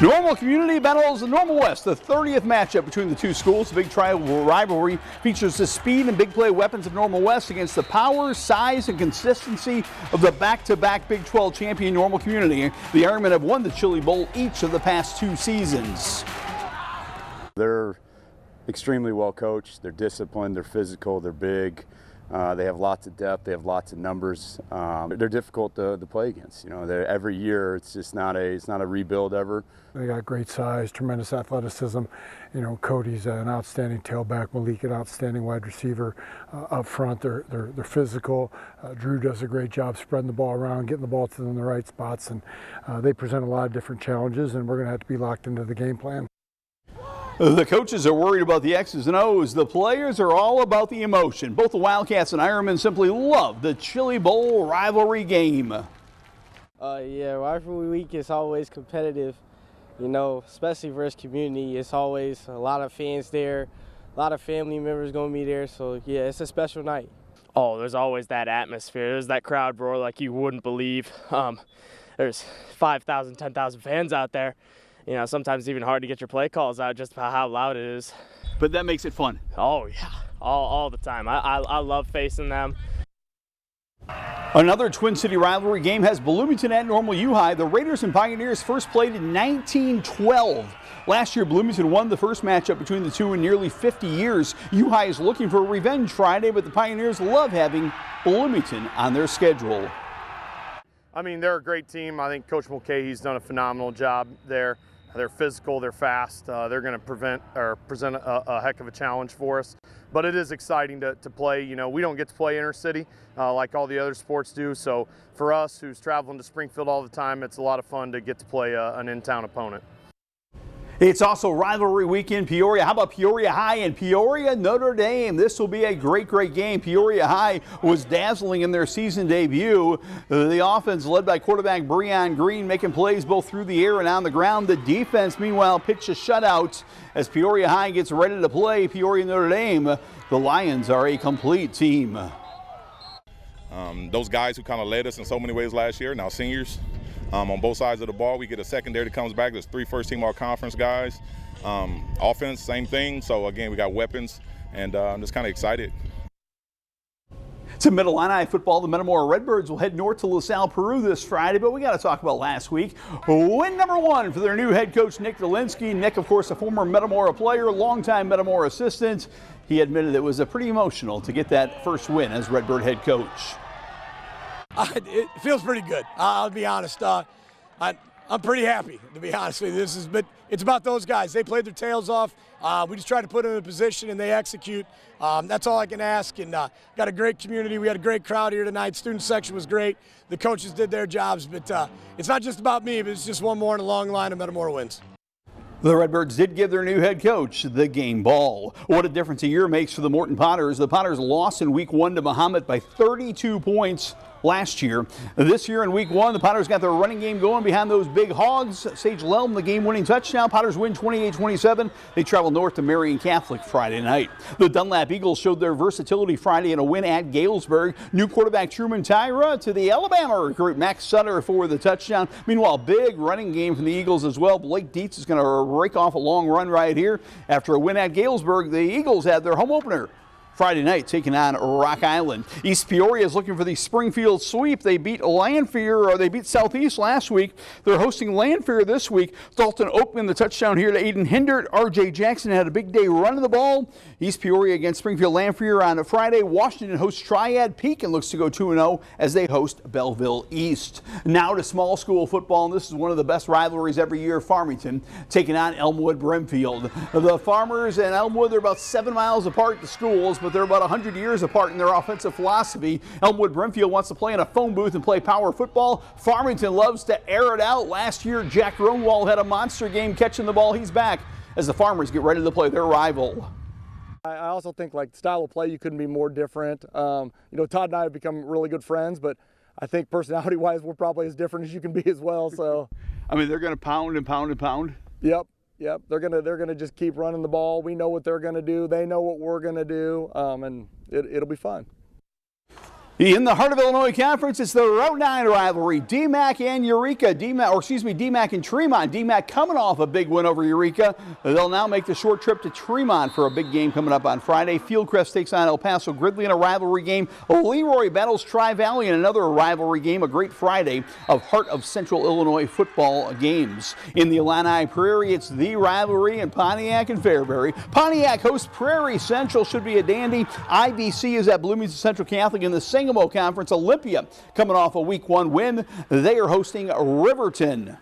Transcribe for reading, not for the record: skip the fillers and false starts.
Normal Community battles Normal West, the 30th matchup between the two schools. The big tribal rivalry features the speed and big play weapons of Normal West against the power, size, and consistency of the back-to-back Big 12 champion Normal Community. The Ironmen have won the Chili Bowl each of the past 2 seasons. They're extremely well coached. They're disciplined. They're physical. They're big. They have lots of depth. They have lots of numbers. They're difficult to play against. You know, every year it's just not a rebuild ever. They got great size, tremendous athleticism. You know, Cody's an outstanding tailback. Malik an outstanding wide receiver up front. They're physical. Drew does a great job spreading the ball around, getting the ball to them in the right spots, and they present a lot of different challenges. And we're going to have to be locked into the game plan. The coaches are worried about the X's and O's. The players are all about the emotion. Both the Wildcats and Ironmen simply love the Chili Bowl rivalry game. Yeah, rivalry week is always competitive, you know, especially versus community. It's always a lot of fans there, a lot of family members going to be there. So, yeah, it's a special night. Oh, there's always that atmosphere. There's that crowd roar like you wouldn't believe. There's 5,000, 10,000 fans out there. You know, sometimes it's even hard to get your play calls out just about how loud it is. But that makes it fun. Oh, yeah, all the time. I love facing them. Another Twin City rivalry game has Bloomington at Normal U High. The Raiders and Pioneers first played in 1912. Last year, Bloomington won the first matchup between the two in nearly 50 years. U High is looking for a revenge Friday, but the Pioneers love having Bloomington on their schedule. I mean, they're a great team. I think Coach Mulcahy's done a phenomenal job there. They're physical, they're fast, they're going to present a heck of a challenge for us. But it is exciting to play. You know, we don't get to play inner city like all the other sports do. So for us, who's traveling to Springfield all the time, it's a lot of fun to get to play an in-town opponent. It's also rivalry week in Peoria. How about Peoria High and Peoria Notre Dame? This will be a great game. Peoria High was dazzling in their season debut. The offense led by quarterback Breon Green making plays both through the air and on the ground. The defense, meanwhile, pitched a shutout as Peoria High gets ready to play Peoria Notre Dame. The Lions are a complete team. Those guys who kind of led us in so many ways last year, now seniors. On both sides of the ball, we get a secondary that comes back. There's 3 first-team all-conference guys. Offense, same thing. So, again, we got weapons, and I'm just kind of excited. To Middle Illini football, the Metamora Redbirds will head north to LaSalle, Peru this Friday, but we got to talk about last week. Win number 1 for their new head coach, Nick Dolinsky. Nick, of course, a former Metamora player, longtime Metamora assistant. He admitted it was pretty emotional to get that first win as Redbird head coach. It feels pretty good. I'll be honest. I'm pretty happy, to be honest with you. But it's about those guys. They played their tails off. We just try to put them in a position and they execute. That's all I can ask. And got a great community. We had a great crowd here tonight. Student section was great. The coaches did their jobs. But it's not just about me, but it's just one more in a long line of Metamora wins. The Redbirds did give their new head coach the game ball. What a difference a year makes for the Morton Potters. The Potters lost in week 1 to Mahomet by 32 points last year. This year in week 1, the Potters got their running game going behind those big hogs. Sage Lelm, the game-winning touchdown. Potters win 28-27. They travel north to Marian Catholic Friday night. The Dunlap Eagles showed their versatility Friday in a win at Galesburg. New quarterback Truman Tyra to the Alabama recruit Max Sutter for the touchdown. Meanwhile, big running game from the Eagles as well. Blake Dietz is going to rake off a long run right here. After a win at Galesburg, the Eagles had their home opener Friday night taking on Rock Island. East Peoria is looking for the Springfield sweep. They beat Southeast last week. They're hosting Lanphier this week. Dalton opening the touchdown here to Aiden Hindert. R.J. Jackson had a big day running the ball. East Peoria against Springfield Lanphier on Friday. Washington hosts Triad. Pekin looks to go 2-0 as they host Belleville East. Now to small school football, and this is one of the best rivalries every year. Farmington taking on Elmwood Brimfield. The Farmers and Elmwood, they're about 7 miles apart, the schools, but they're about 100 years apart in their offensive philosophy. Elmwood Brimfield wants to play in a phone booth and play power football. Farmington loves to air it out. Last year, Jack Rownwald had a monster game catching the ball. He's back as the Farmers get ready to play their rival. I also think, like, style of play, you couldn't be more different. You know, Todd and I have become really good friends, but I think personality-wise, we're probably as different as you can be as well. So, I mean, they're going to pound and pound and pound. Yep. They're gonna just keep running the ball. We know what they're gonna do. They know what we're gonna do, and it'll be fun. In the Heart of Illinois Conference, it's the Route 9 rivalry. DMAC and Eureka. DMAC and Tremont. DMAC coming off a big win over Eureka. They'll now make the short trip to Tremont for a big game coming up on Friday. Fieldcrest takes on El Paso Gridley in a rivalry game. Leroy battles Tri-Valley in another rivalry game. A great Friday of Heart of Central Illinois football games. In the Illini Prairie, it's the rivalry in Pontiac and Fairbury. Pontiac hosts Prairie Central. Should be a dandy. IBC is at Bloomington Central Catholic in the Sangamo Conference. Olympia coming off a week 1 win. They are hosting Riverton.